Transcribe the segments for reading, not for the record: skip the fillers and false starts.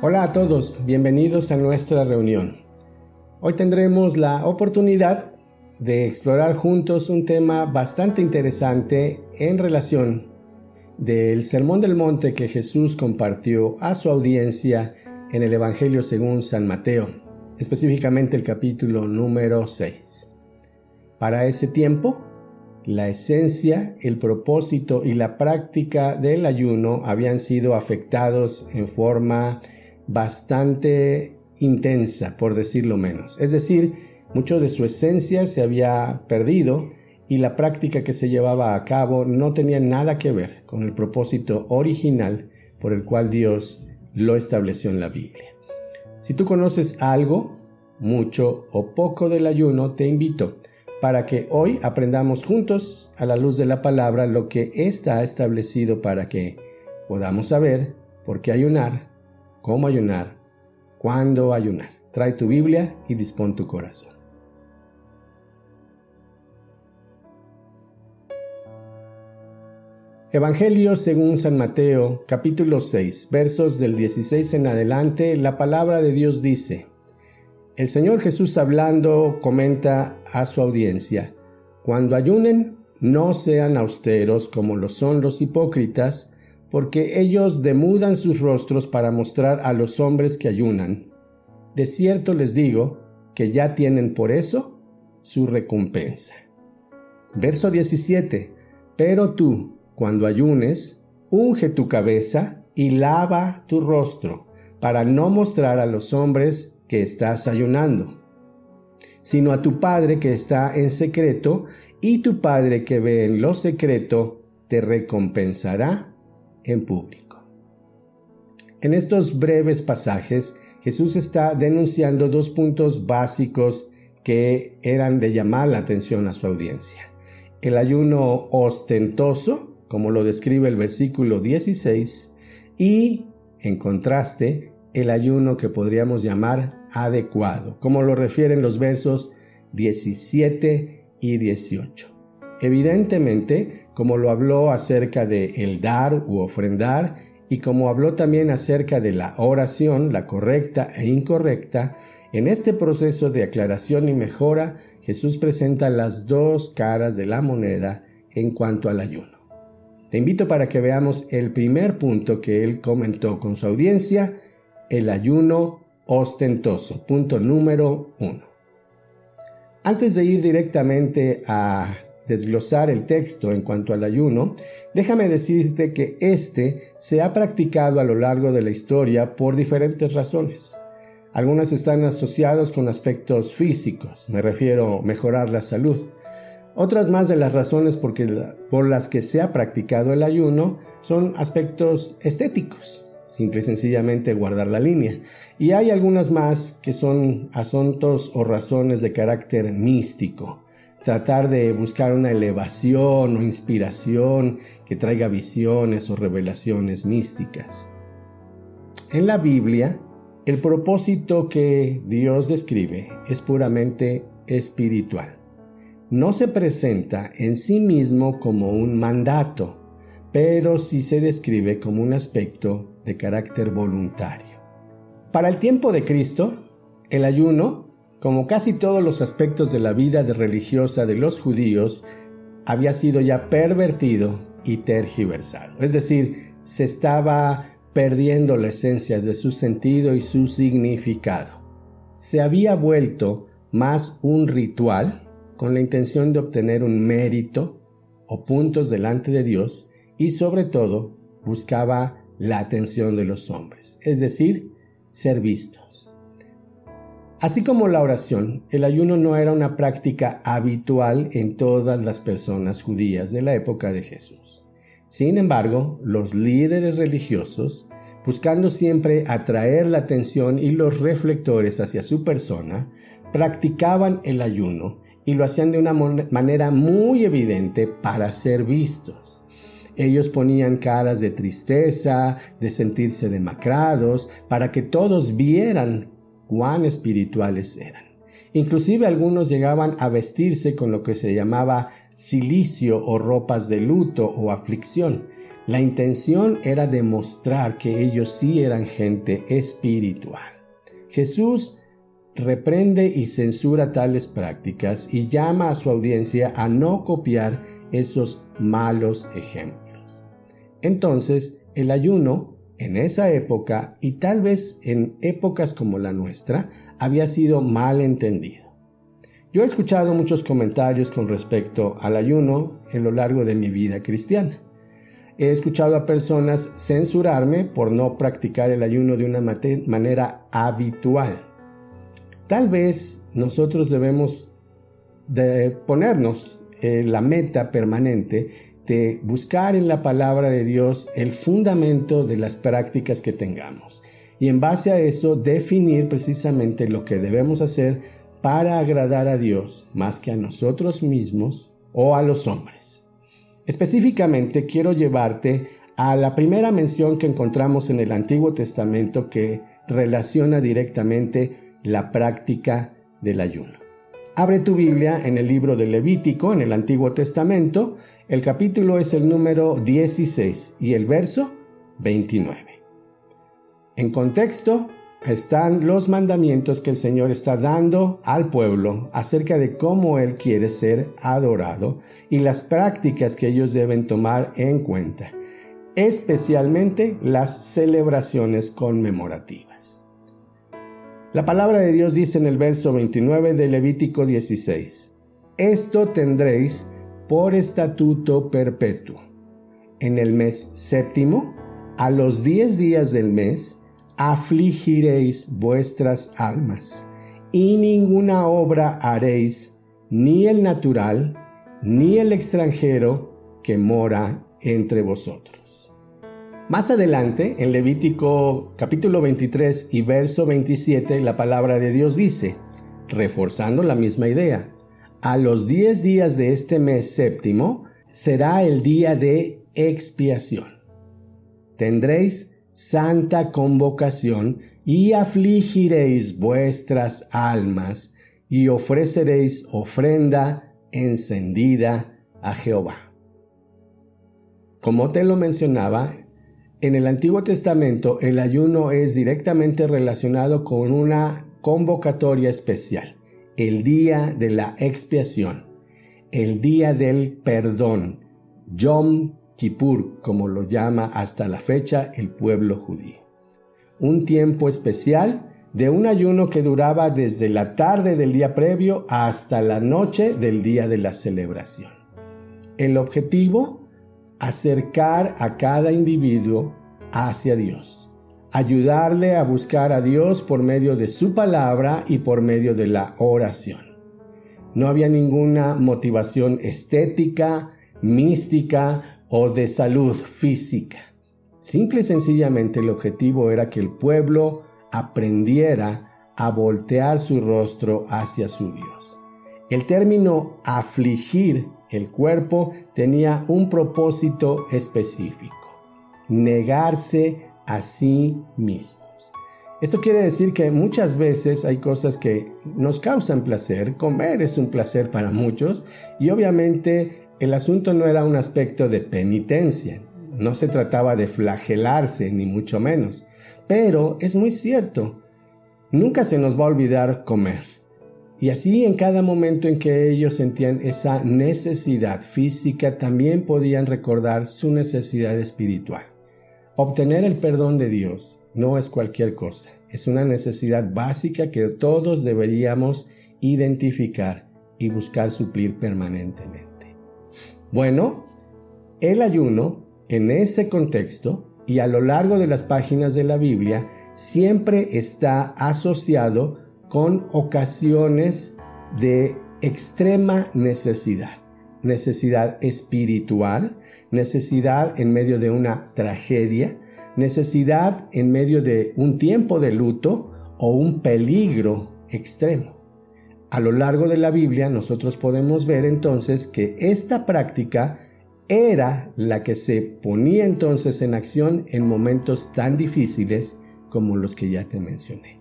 Hola a todos, bienvenidos a nuestra reunión. Hoy tendremos la oportunidad de explorar juntos un tema bastante interesante en relación del Sermón del Monte que Jesús compartió a su audiencia en el Evangelio según San Mateo, específicamente el capítulo número 6. Para ese tiempo, la esencia, el propósito y la práctica del ayuno habían sido afectados en forma bastante intensa, por decirlo menos. Es decir, mucho de su esencia se había perdido y la práctica que se llevaba a cabo no tenía nada que ver con el propósito original por el cual Dios lo estableció en la Biblia. Si tú conoces algo, mucho o poco del ayuno, te invito para que hoy aprendamos juntos a la luz de la palabra lo que ésta ha establecido para que podamos saber por qué ayunar, cómo ayunar, cuándo ayunar. Trae tu Biblia y dispón tu corazón. Evangelio según San Mateo, capítulo 6, versos del 16 en adelante, la palabra de Dios dice: el Señor Jesús hablando comenta a su audiencia: cuando ayunen, no sean austeros como lo son los hipócritas, porque ellos demudan sus rostros para mostrar a los hombres que ayunan. De cierto les digo que ya tienen por eso su recompensa. Verso 17. Pero tú, cuando ayunes, unge tu cabeza y lava tu rostro, para no mostrar a los hombres que estás ayunando, sino a tu Padre que está en secreto, y tu Padre que ve en lo secreto te recompensará en público. En estos breves pasajes, Jesús está denunciando dos puntos básicos que eran de llamar la atención a su audiencia: el ayuno ostentoso, como lo describe el versículo 16, y, en contraste, el ayuno que podríamos llamar adecuado, como lo refieren los versos 17 y 18. Evidentemente, como lo habló acerca de el dar u ofrendar, y como habló también acerca de la oración, la correcta e incorrecta, en este proceso de aclaración y mejora, Jesús presenta las dos caras de la moneda en cuanto al ayuno. Te invito para que veamos el primer punto que él comentó con su audiencia: el ayuno ostentoso. Punto número 1. Antes de ir directamente a desglosar el texto en cuanto al ayuno, déjame decirte que este se ha practicado a lo largo de la historia por diferentes razones. Algunas están asociadas con aspectos físicos, me refiero a mejorar la salud. Otras más de las razones por las que se ha practicado el ayuno son aspectos estéticos, simple y sencillamente guardar la línea. Y hay algunas más que son asuntos o razones de carácter místico, tratar de buscar una elevación o inspiración que traiga visiones o revelaciones místicas. En la Biblia, el propósito que Dios describe es puramente espiritual. No se presenta en sí mismo como un mandato, pero sí se describe como un aspecto de carácter voluntario. Para el tiempo de Cristo, el ayuno, como casi todos los aspectos de la vida religiosa de los judíos, había sido ya pervertido y tergiversado. Es decir, se estaba perdiendo la esencia de su sentido y su significado. Se había vuelto más un ritual con la intención de obtener un mérito o puntos delante de Dios, y sobre todo buscaba la atención de los hombres, es decir, ser vistos. Así como la oración, el ayuno no era una práctica habitual en todas las personas judías de la época de Jesús. Sin embargo, los líderes religiosos, buscando siempre atraer la atención y los reflectores hacia su persona, practicaban el ayuno y lo hacían de una manera muy evidente para ser vistos. Ellos ponían caras de tristeza, de sentirse demacrados, para que todos vieran cuán espirituales eran. Inclusive algunos llegaban a vestirse con lo que se llamaba cilicio o ropas de luto o aflicción, La intención era demostrar que ellos sí eran gente espiritual. Jesús reprende y censura tales prácticas y llama a su audiencia a no copiar esos malos ejemplos. Entonces, el ayuno en esa época y tal vez en épocas como la nuestra había sido mal entendido. Yo he escuchado muchos comentarios con respecto al ayuno en lo largo de mi vida cristiana. He escuchado a personas censurarme por no practicar el ayuno de una manera habitual. Tal vez nosotros debemos de ponernos la meta permanente de buscar en la palabra de Dios el fundamento de las prácticas que tengamos y en base a eso definir precisamente lo que debemos hacer para agradar a Dios más que a nosotros mismos o a los hombres. Específicamente quiero llevarte a la primera mención que encontramos en el Antiguo Testamento que relaciona directamente la práctica del ayuno. Abre tu Biblia en el libro de Levítico, en el Antiguo Testamento. El capítulo es el número 16 y el verso 29. En contexto están los mandamientos que el Señor está dando al pueblo acerca de cómo Él quiere ser adorado y las prácticas que ellos deben tomar en cuenta, especialmente las celebraciones conmemorativas. La palabra de Dios dice en el verso 29 de Levítico 16: Esto tendréis por estatuto perpetuo. En el mes séptimo, a los 10 días del mes, afligiréis vuestras almas, y ninguna obra haréis, ni el natural, ni el extranjero que mora entre vosotros. Más adelante, en Levítico capítulo 23 y verso 27, la palabra de Dios dice, reforzando la misma idea: a los 10 días de este mes séptimo será el día de expiación. Tendréis santa convocación y afligiréis vuestras almas y ofreceréis ofrenda encendida a Jehová. Como te lo mencionaba, en el Antiguo Testamento el ayuno es directamente relacionado con una convocatoria especial, el día de la expiación, el día del perdón, Yom Kippur, como lo llama hasta la fecha el pueblo judío. Un tiempo especial de un ayuno que duraba desde la tarde del día previo hasta la noche del día de la celebración. El objetivo: acercar a cada individuo hacia Dios, ayudarle a buscar a Dios por medio de su palabra y por medio de la oración. No había ninguna motivación estética, mística o de salud física. Simple y sencillamente el objetivo era que el pueblo aprendiera a voltear su rostro hacia su Dios. El término afligir el cuerpo tenía un propósito específico: negarse a sí mismos. Esto quiere decir que muchas veces hay cosas que nos causan placer. Comer es un placer para muchos y obviamente el asunto no era un aspecto de penitencia, no se trataba de flagelarse, ni mucho menos. Pero es muy cierto, nunca se nos va a olvidar comer. Y así en cada momento en que ellos sentían esa necesidad física, también podían recordar su necesidad espiritual. Obtener el perdón de Dios no es cualquier cosa, es una necesidad básica que todos deberíamos identificar y buscar suplir permanentemente. Bueno, el ayuno en ese contexto y a lo largo de las páginas de la Biblia siempre está asociado con ocasiones de extrema necesidad. Necesidad espiritual, necesidad en medio de una tragedia, necesidad en medio de un tiempo de luto o un peligro extremo. A lo largo de la Biblia nosotros podemos ver entonces que esta práctica era la que se ponía entonces en acción en momentos tan difíciles como los que ya te mencioné.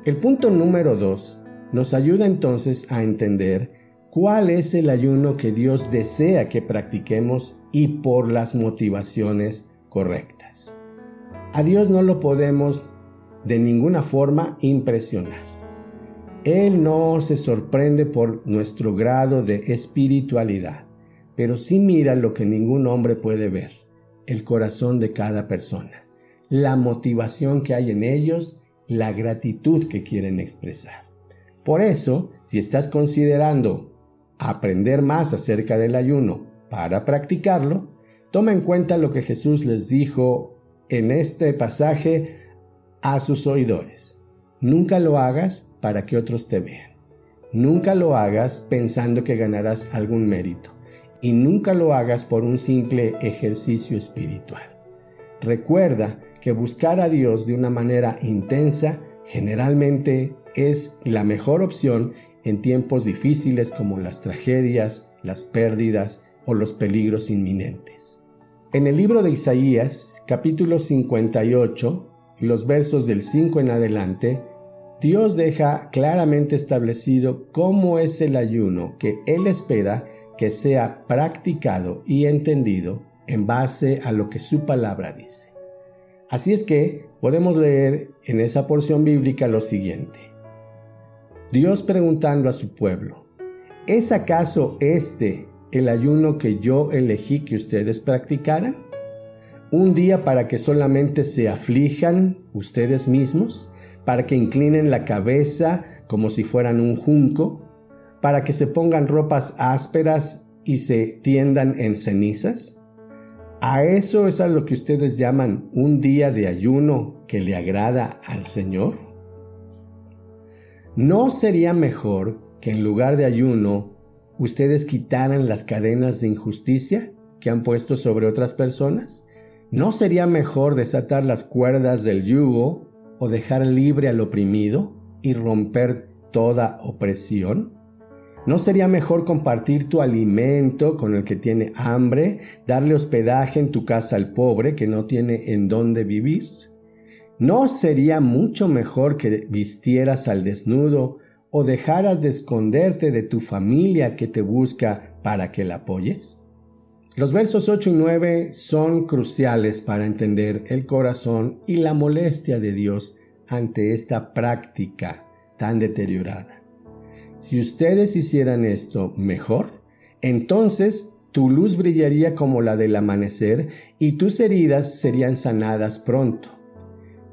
El punto número 2 nos ayuda entonces a entender cuál es el ayuno que Dios desea que practiquemos y por las motivaciones correctas. A Dios no lo podemos de ninguna forma impresionar. Él no se sorprende por nuestro grado de espiritualidad, pero sí mira lo que ningún hombre puede ver, el corazón de cada persona, la motivación que hay en ellos, la gratitud que quieren expresar. Por eso, si estás considerando aprender más acerca del ayuno para practicarlo, toma en cuenta lo que Jesús les dijo en este pasaje a sus oidores. Nunca lo hagas para que otros te vean. Nunca lo hagas pensando que ganarás algún mérito. Y nunca lo hagas por un simple ejercicio espiritual. Recuerda que buscar a Dios de una manera intensa generalmente es la mejor opción en tiempos difíciles como las tragedias, las pérdidas o los peligros inminentes. En el libro de Isaías, capítulo 58, los versos del 5 en adelante, Dios deja claramente establecido cómo es el ayuno que Él espera que sea practicado y entendido en base a lo que su palabra dice. Así es que podemos leer en esa porción bíblica lo siguiente. Dios preguntando a su pueblo, ¿es acaso este el ayuno que yo elegí que ustedes practicaran? ¿Un día para que solamente se aflijan ustedes mismos? ¿Para que inclinen la cabeza como si fueran un junco? ¿Para que se pongan ropas ásperas y se tiendan en cenizas? ¿A eso es a lo que ustedes llaman un día de ayuno que le agrada al Señor? ¿No sería mejor que en lugar de ayuno ustedes quitaran las cadenas de injusticia que han puesto sobre otras personas? ¿No sería mejor desatar las cuerdas del yugo o dejar libre al oprimido y romper toda opresión? ¿No sería mejor compartir tu alimento con el que tiene hambre, darle hospedaje en tu casa al pobre que no tiene en dónde vivir? ¿No sería mucho mejor que vistieras al desnudo o dejaras de esconderte de tu familia que te busca para que la apoyes? Los versos 8 y 9 son cruciales para entender el corazón y la molestia de Dios ante esta práctica tan deteriorada. Si ustedes hicieran esto mejor, entonces tu luz brillaría como la del amanecer y tus heridas serían sanadas pronto.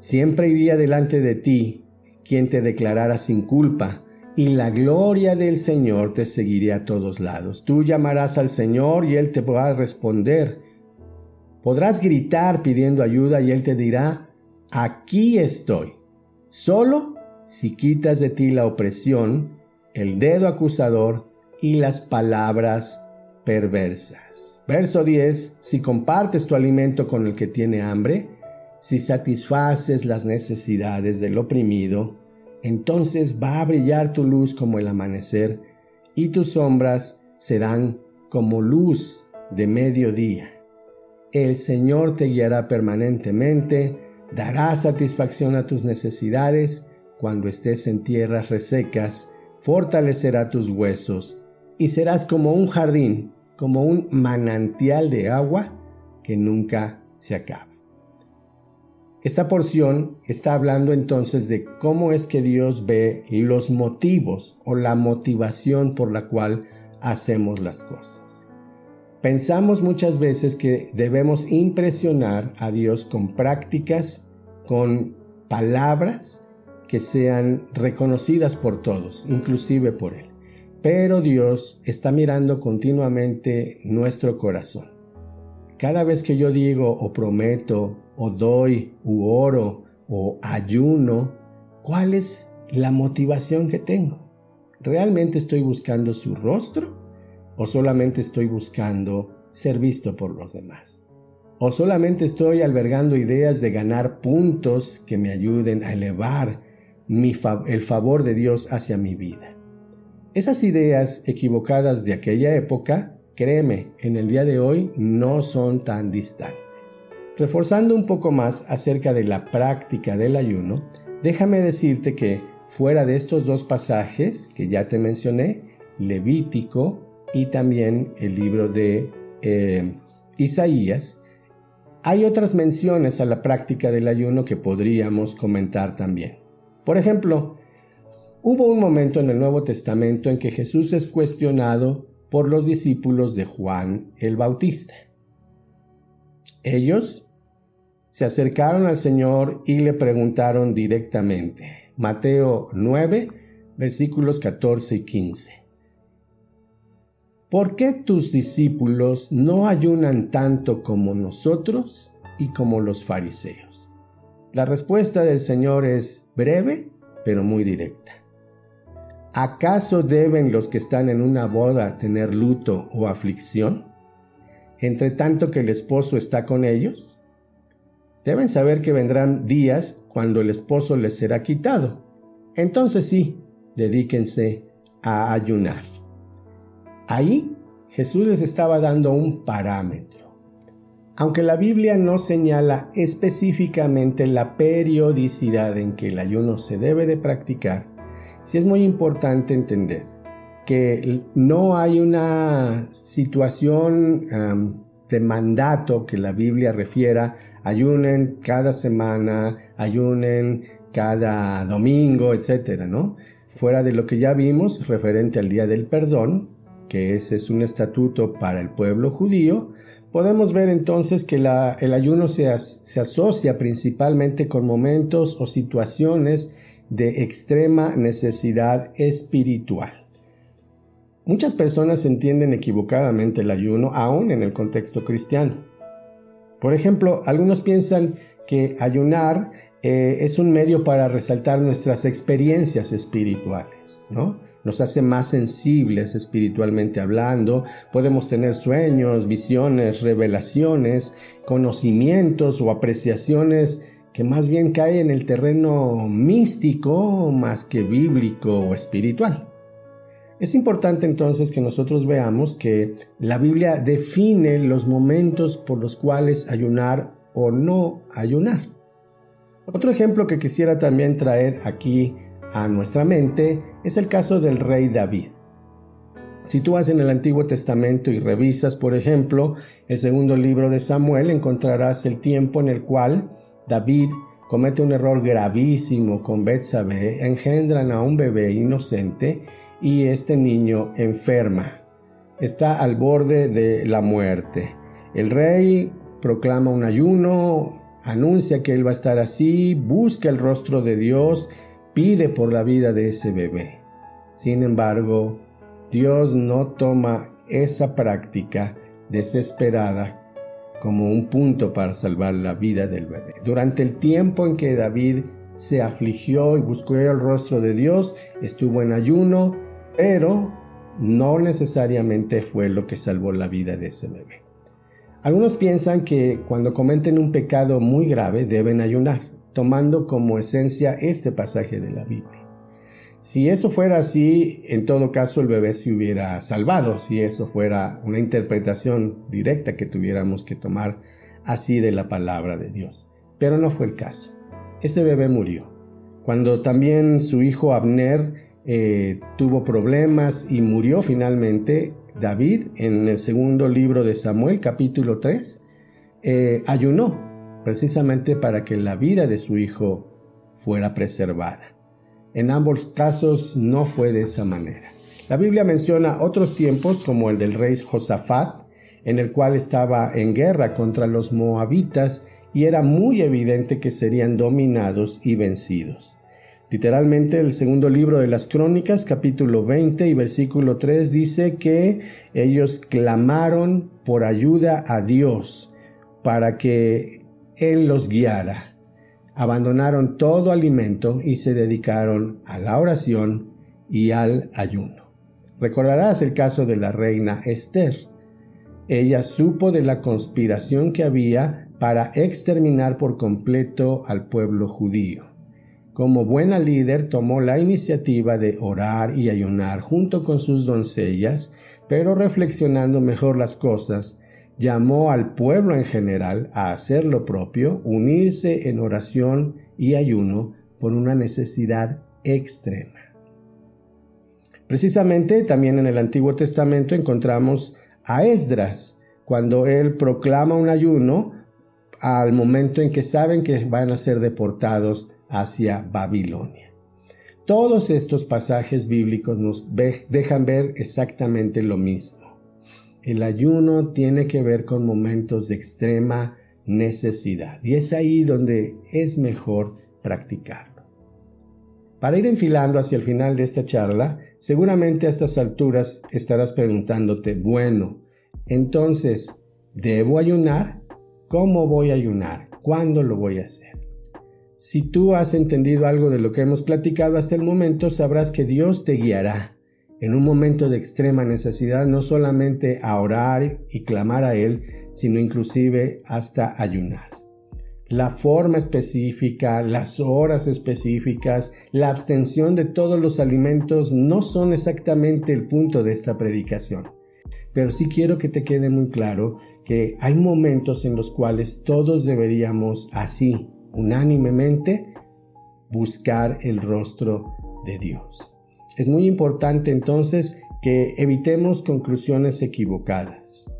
Siempre iría delante de ti quien te declarara sin culpa, y la gloria del Señor te seguiría a todos lados. Tú llamarás al Señor y Él te va a responder. Podrás gritar pidiendo ayuda y Él te dirá, aquí estoy. Solo si quitas de ti la opresión, el dedo acusador y las palabras perversas. Verso 10. Si compartes tu alimento con el que tiene hambre, si satisfaces las necesidades del oprimido, entonces va a brillar tu luz como el amanecer y tus sombras serán como luz de mediodía. El Señor te guiará permanentemente, dará satisfacción a tus necesidades cuando estés en tierras resecas, fortalecerá tus huesos y serás como un jardín, como un manantial de agua que nunca se acaba. Esta porción está hablando entonces de cómo es que Dios ve los motivos o la motivación por la cual hacemos las cosas. Pensamos muchas veces que debemos impresionar a Dios con prácticas, con palabras que sean reconocidas por todos, inclusive por Él. Pero Dios está mirando continuamente nuestro corazón. Cada vez que yo digo o prometo o doy u oro o ayuno, ¿cuál es la motivación que tengo? ¿Realmente estoy buscando su rostro o solamente estoy buscando ser visto por los demás? ¿O solamente estoy albergando ideas de ganar puntos que me ayuden a elevar el favor de Dios hacia mi vida? Esas ideas equivocadas de aquella época, créeme, en el día de hoy no son tan distantes. Reforzando un poco más acerca de la práctica del ayuno, déjame decirte que fuera de estos dos pasajes que ya te mencioné, Levítico y también el libro de Isaías, hay otras menciones a la práctica del ayuno que podríamos comentar también. Por ejemplo, hubo un momento en el Nuevo Testamento en que Jesús es cuestionado por los discípulos de Juan el Bautista. Ellos se acercaron al Señor y le preguntaron directamente. Mateo 9, versículos 14 y 15. ¿Por qué tus discípulos no ayunan tanto como nosotros y como los fariseos? La respuesta del Señor es breve, pero muy directa. ¿Acaso deben los que están en una boda tener luto o aflicción, entre tanto que el esposo está con ellos? Deben saber que vendrán días cuando el esposo les será quitado. Entonces sí, dedíquense a ayunar. Ahí Jesús les estaba dando un parámetro. Aunque la Biblia no señala específicamente la periodicidad en que el ayuno se debe de practicar, sí es muy importante entender que no hay una situación de mandato que la Biblia refiera: ayunen cada semana, ayunen cada domingo, etcétera, ¿no? Fuera de lo que ya vimos referente al Día del Perdón, que ese es un estatuto para el pueblo judío, podemos ver entonces que el ayuno se asocia principalmente con momentos o situaciones de extrema necesidad espiritual. Muchas personas entienden equivocadamente el ayuno, aún en el contexto cristiano. Por ejemplo, algunos piensan que ayunar es un medio para resaltar nuestras experiencias espirituales, ¿no? Nos hace más sensibles espiritualmente hablando, podemos tener sueños, visiones, revelaciones, conocimientos o apreciaciones que más bien caen en el terreno místico más que bíblico o espiritual. Es importante entonces que nosotros veamos que la Biblia define los momentos por los cuales ayunar o no ayunar. Otro ejemplo que quisiera también traer aquí a nuestra mente es el caso del rey David. Si tú vas en el Antiguo Testamento y revisas, por ejemplo, el segundo libro de Samuel, encontrarás el tiempo en el cual David comete un error gravísimo con Betsabé, engendran a un bebé inocente y este niño enferma. Está al borde de la muerte. El rey proclama un ayuno, anuncia que él va a estar así, busca el rostro de Dios, pide por la vida de ese bebé. Sin embargo, Dios no toma esa práctica desesperada como un punto para salvar la vida del bebé. Durante el tiempo en que David se afligió y buscó el rostro de Dios, estuvo en ayuno, pero no necesariamente fue lo que salvó la vida de ese bebé. Algunos piensan que cuando cometen un pecado muy grave deben ayunar, tomando como esencia este pasaje de la Biblia. Si eso fuera así, en todo caso el bebé se hubiera salvado, si eso fuera una interpretación directa que tuviéramos que tomar así de la palabra de Dios. Pero no fue el caso. Ese bebé murió. Cuando también su hijo Abner tuvo problemas y murió finalmente, David, en el segundo libro de Samuel, capítulo 3, ayunó precisamente para que la vida de su hijo fuera preservada. En ambos casos no fue de esa manera. La Biblia menciona otros tiempos como el del rey Josafat, en el cual estaba en guerra contra los moabitas y era muy evidente que serían dominados y vencidos. Literalmente el segundo libro de las Crónicas, capítulo 20 y versículo 3 dice que ellos clamaron por ayuda a Dios para que Él los guiara. Abandonaron todo alimento y se dedicaron a la oración y al ayuno. Recordarás el caso de la reina Esther. Ella supo de la conspiración que había para exterminar por completo al pueblo judío. Como buena líder tomó la iniciativa de orar y ayunar junto con sus doncellas, pero reflexionando mejor las cosas, llamó al pueblo en general a hacer lo propio, unirse en oración y ayuno por una necesidad extrema. Precisamente también en el Antiguo Testamento encontramos a Esdras, cuando él proclama un ayuno al momento en que saben que van a ser deportados hacia Babilonia. Todos estos pasajes bíblicos nos dejan ver exactamente lo mismo. El ayuno tiene que ver con momentos de extrema necesidad y es ahí donde es mejor practicarlo. Para ir enfilando hacia el final de esta charla, seguramente a estas alturas estarás preguntándote, bueno, entonces, ¿debo ayunar? ¿Cómo voy a ayunar? ¿Cuándo lo voy a hacer? Si tú has entendido algo de lo que hemos platicado hasta el momento, sabrás que Dios te guiará en un momento de extrema necesidad, no solamente a orar y clamar a Él, sino inclusive hasta ayunar. La forma específica, las horas específicas, la abstención de todos los alimentos no son exactamente el punto de esta predicación. Pero sí quiero que te quede muy claro que hay momentos en los cuales todos deberíamos así, unánimemente, buscar el rostro de Dios. Es muy importante entonces que evitemos conclusiones equivocadas.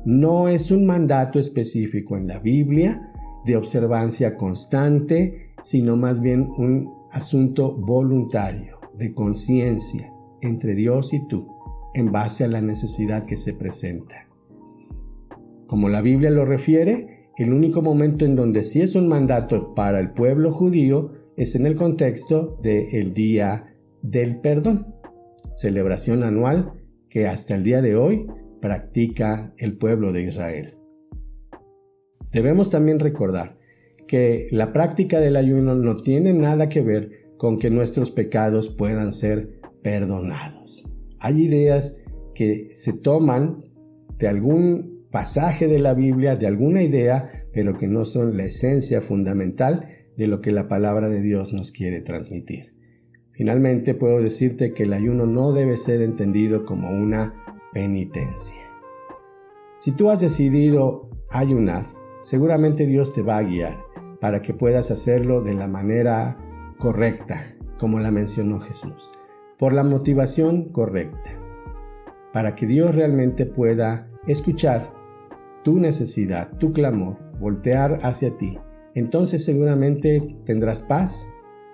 No es un mandato específico en la Biblia de observancia constante, sino más bien un asunto voluntario, de conciencia entre Dios y tú, en base a la necesidad que se presenta. Como la Biblia lo refiere, el único momento en donde sí es un mandato para el pueblo judío es en el contexto del Día del Perdón, celebración anual que hasta el día de hoy practica el pueblo de Israel. Debemos también recordar que la práctica del ayuno no tiene nada que ver con que nuestros pecados puedan ser perdonados. Hay ideas que se toman de algún pasaje de la Biblia, de alguna idea, pero que no son la esencia fundamental de lo que la palabra de Dios nos quiere transmitir. Finalmente, puedo decirte que el ayuno no debe ser entendido como una penitencia. Si tú has decidido ayunar, seguramente Dios te va a guiar para que puedas hacerlo de la manera correcta, como la mencionó Jesús, por la motivación correcta, para que Dios realmente pueda escuchar tu necesidad, tu clamor, voltear hacia ti. Entonces seguramente tendrás paz,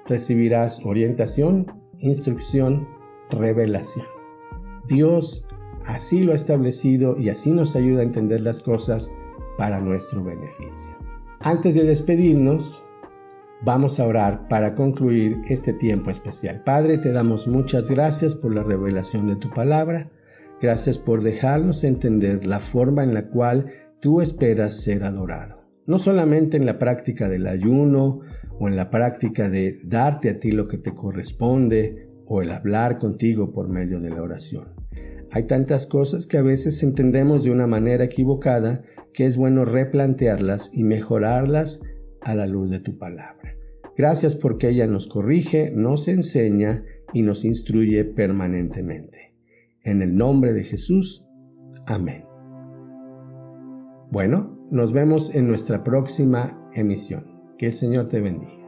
recibirás orientación, instrucción, revelación. Dios así lo ha establecido y así nos ayuda a entender las cosas para nuestro beneficio. Antes de despedirnos, vamos a orar para concluir este tiempo especial. Padre, te damos muchas gracias por la revelación de tu palabra. Gracias por dejarnos entender la forma en la cual tú esperas ser adorado. No solamente en la práctica del ayuno o en la práctica de darte a ti lo que te corresponde o el hablar contigo por medio de la oración. Hay tantas cosas que a veces entendemos de una manera equivocada que es bueno replantearlas y mejorarlas a la luz de tu palabra. Gracias porque ella nos corrige, nos enseña y nos instruye permanentemente. En el nombre de Jesús, amén. Bueno, nos vemos en nuestra próxima emisión. Que el Señor te bendiga.